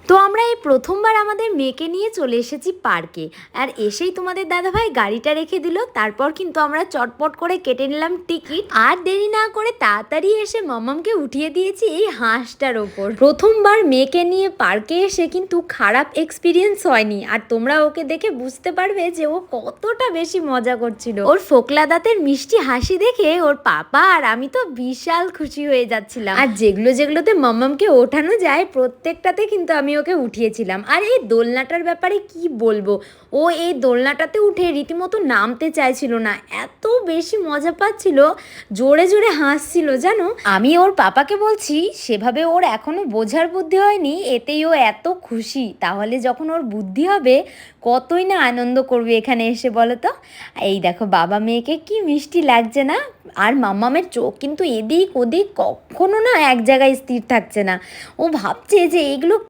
তো আমরা এই প্রথমবার আমাদের মেয়েকে নিয়ে চলে এসেছি পার্কে। আর এসেই তোমাদের দাদাভাই গাড়িটা রেখে দিল। তারপর কিন্তু আমরা চটপট করে কেটে নিলাম টিকিট, আর দেরি না করে তাড়াতাড়ি এসে মামামকে উঠিয়ে দিয়েছি এই হাঁসটার ওপর। প্রথমবার মেয়েকে নিয়ে পার্কে এসে কিন্তু খারাপ এক্সপিরিয়েন্স হয়নি, আর তোমরা ওকে দেখে বুঝতে পারবে যে ও কতটা বেশি মজা করছিল। ওর ফোকলা দাঁতের মিষ্টি হাসি দেখে ওর পাপা আর আমি তো বিশাল খুশি হয়ে যাচ্ছিলাম। আর যেগুলোতে মামামকে ওঠানো যায় প্রত্যেকটাতে কিন্তু আমি ওকে উঠিয়েছিলাম। আর এই দোলনাটার ব্যাপারে কি বলবো, ও এই দোলনাটাতে উঠে রীতিমতো নামতে চাইছিল না, এত বেশি মজা পাচ্ছিল, জোরে জোরে হাসছিল জানো। আমি ওর পাপাকে বলছি সেভাবে ওর এখনো বোঝার বুদ্ধি হয়নি, এতেই ও এত খুশি। তাহলে যখন ওর বুদ্ধি হবে কতই না আনন্দ করবে এখানে এসে, বলো তো। এই দেখো বাবা মেয়েকে কি মিষ্টি লাগছে না। আর মাম্মামের চোখ কিন্তু এদিক ওদিক কখনো না এক জায়গায় স্থির থাকছে না। ও ভাবছে যে এগুলো